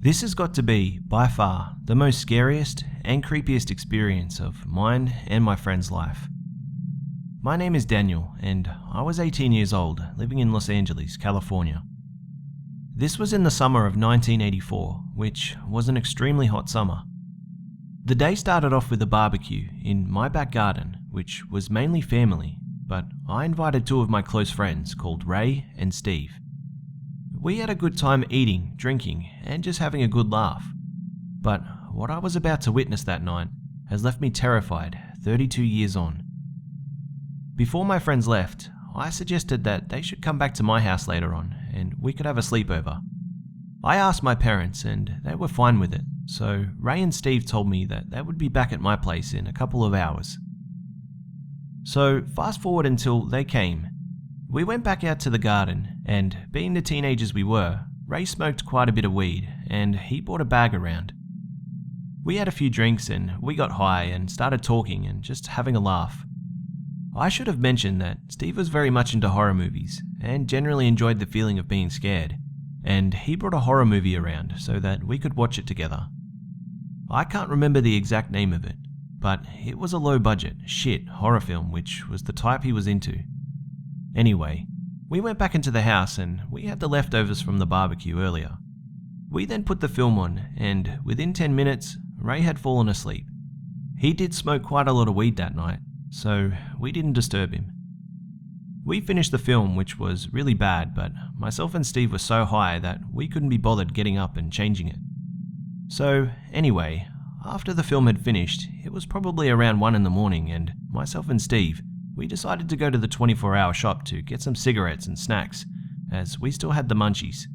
This has got to be, by far, the most scariest and creepiest experience of mine and my friend's life. My name is Daniel, and I was 18 years old, living in Los Angeles, California. This was in the summer of 1984, which was an extremely hot summer. The day started off with a barbecue in my back garden, which was mainly family, but I invited two of my close friends called Ray and Steve. We had a good time eating, drinking, and just having a good laugh. But what I was about to witness that night has left me terrified 32 years on. Before my friends left, I suggested that they should come back to my house later on and we could have a sleepover. I asked my parents and they were fine with it, so Ray and Steve told me that they would be back at my place in a couple of hours. So fast forward until they came. We went back out to the garden, and being the teenagers we were, Ray smoked quite a bit of weed, and he brought a bag around. We had a few drinks and we got high and started talking and just having a laugh. I should have mentioned that Steve was very much into horror movies and generally enjoyed the feeling of being scared, and he brought a horror movie around so that we could watch it together. I can't remember the exact name of it, but it was a low-budget, shit horror film which was the type he was into. Anyway, we went back into the house and we had the leftovers from the barbecue earlier. We then put the film on, and within 10 minutes, Ray had fallen asleep. He did smoke quite a lot of weed that night, so we didn't disturb him. We finished the film, which was really bad, but myself and Steve were so high that we couldn't be bothered getting up and changing it. So anyway, after the film had finished, it was probably around 1 in the morning, and myself and Steve, we decided to go to the 24-hour shop to get some cigarettes and snacks, as we still had the munchies.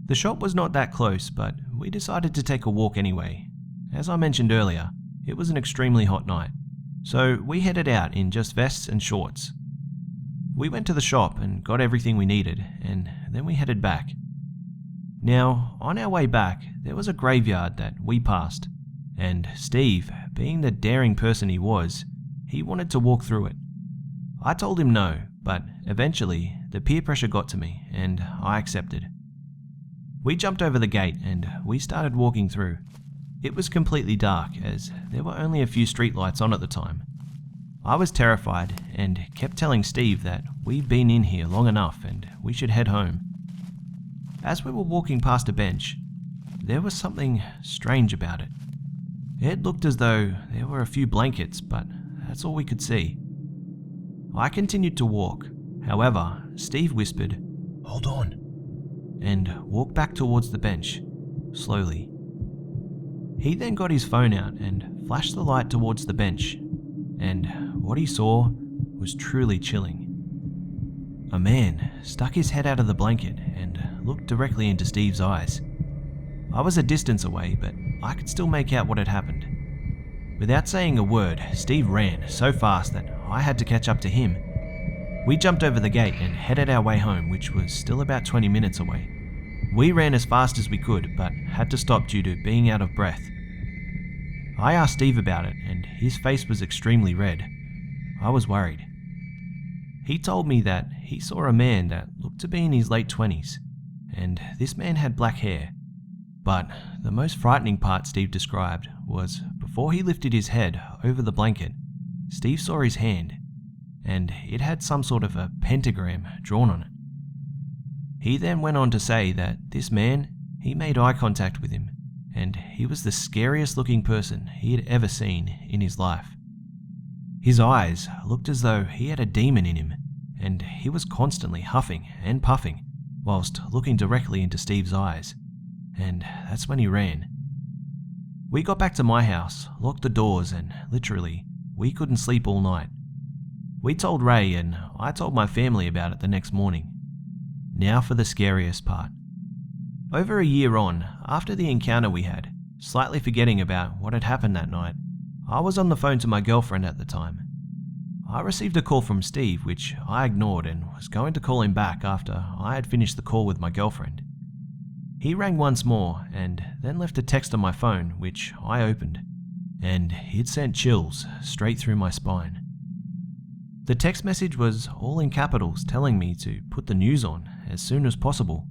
The shop was not that close, but we decided to take a walk anyway. As I mentioned earlier, it was an extremely hot night, so we headed out in just vests and shorts. We went to the shop and got everything we needed, and then we headed back. Now, on our way back, there was a graveyard that we passed, and Steve, being the daring person he was, he wanted to walk through it. I told him no, but eventually the peer pressure got to me and I accepted. We jumped over the gate and we started walking through. It was completely dark as there were only a few streetlights on at the time. I was terrified and kept telling Steve that we'd been in here long enough and we should head home. As we were walking past a bench, there was something strange about it. It looked as though there were a few blankets, but that's all we could see. I continued to walk. However, Steve whispered, "Hold on," and walked back towards the bench, slowly. He then got his phone out and flashed the light towards the bench, and what he saw was truly chilling. A man stuck his head out of the blanket and looked directly into Steve's eyes. I was a distance away, but I could still make out what had happened. Without saying a word, Steve ran so fast that I had to catch up to him. We jumped over the gate and headed our way home, which was still about 20 minutes away. We ran as fast as we could, but had to stop due to being out of breath. I asked Steve about it, and his face was extremely red. I was worried. He told me that he saw a man that looked to be in his late 20s, and this man had black hair. But the most frightening part Steve described was before he lifted his head over the blanket, Steve saw his hand, and it had some sort of a pentagram drawn on it. He then went on to say that this man, he made eye contact with him, and he was the scariest looking person he had ever seen in his life. His eyes looked as though he had a demon in him, and he was constantly huffing and puffing whilst looking directly into Steve's eyes. And that's when he ran. We got back to my house, locked the doors, and literally, we couldn't sleep all night. We told Ray and I told my family about it the next morning. Now for the scariest part. Over a year on, after the encounter we had, slightly forgetting about what had happened that night, I was on the phone to my girlfriend at the time. I received a call from Steve, which I ignored and was going to call him back after I had finished the call with my girlfriend. He rang once more and then left a text on my phone, which I opened, and it sent chills straight through my spine. The text message was all in capitals telling me to put the news on as soon as possible.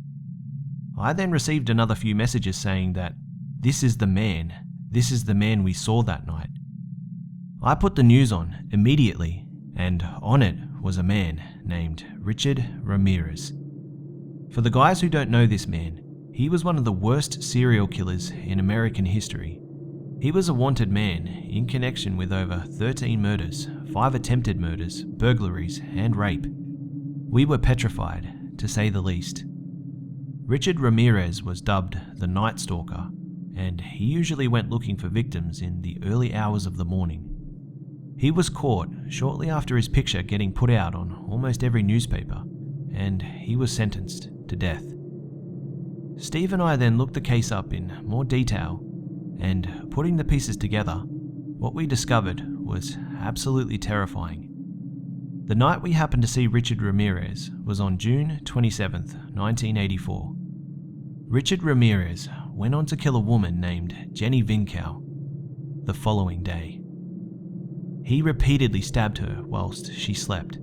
I then received another few messages saying that this is the man we saw that night. I put the news on immediately, and on it was a man named Richard Ramirez. For the guys who don't know this man, he was one of the worst serial killers in American history. He was a wanted man in connection with over 13 murders, 5 attempted murders, burglaries, and rape. We were petrified, to say the least. Richard Ramirez was dubbed the Night Stalker, and he usually went looking for victims in the early hours of the morning. He was caught shortly after his picture getting put out on almost every newspaper, and he was sentenced to death. Steve and I then looked the case up in more detail, and putting the pieces together, what we discovered was absolutely terrifying. The night we happened to see Richard Ramirez was on June 27th, 1984. Richard Ramirez went on to kill a woman named Jenny Vinkow the following day. He repeatedly stabbed her whilst she slept.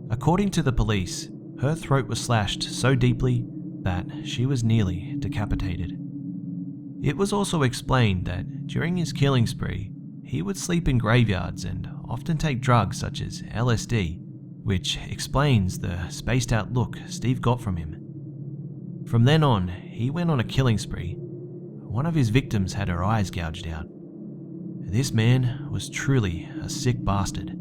According to the police, her throat was slashed so deeply that she was nearly decapitated. It was also explained that during his killing spree, he would sleep in graveyards and often take drugs such as LSD, which explains the spaced out look Steve got from him. From then on, he went on a killing spree. One of his victims had her eyes gouged out. This man was truly a sick bastard.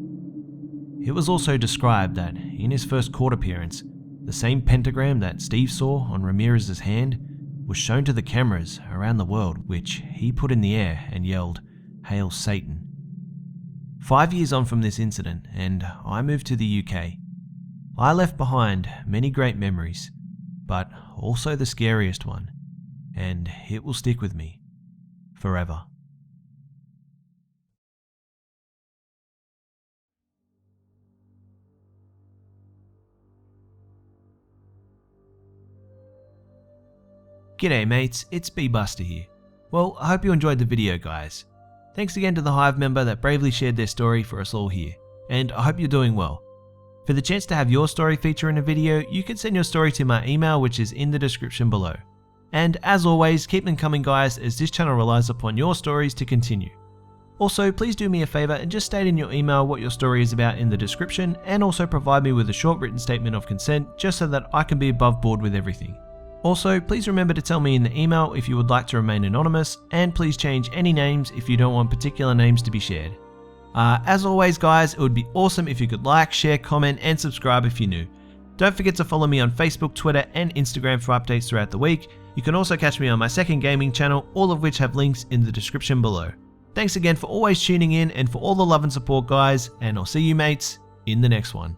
It was also described that in his first court appearance, the same pentagram that Steve saw on Ramirez's hand was shown to the cameras around the world, which he put in the air and yelled, "Hail Satan." 5 years on from this incident, and I moved to the UK. I left behind many great memories, but also the scariest one, and it will stick with me forever. G'day mates, it's B-Buster here. Well, I hope you enjoyed the video guys. Thanks again to the Hive member that bravely shared their story for us all here, and I hope you're doing well. For the chance to have your story feature in a video, you can send your story to my email which is in the description below. And as always, keep them coming guys, as this channel relies upon your stories to continue. Also, please do me a favour and just state in your email what your story is about in the description, and also provide me with a short written statement of consent just so that I can be above board with everything. Also, please remember to tell me in the email if you would like to remain anonymous, and please change any names if you don't want particular names to be shared. As always guys, it would be awesome if you could like, share, comment and subscribe if you're new. Don't forget to follow me on Facebook, Twitter and Instagram for updates throughout the week. You can also catch me on my second gaming channel, all of which have links in the description below. Thanks again for always tuning in and for all the love and support guys, and I'll see you mates in the next one.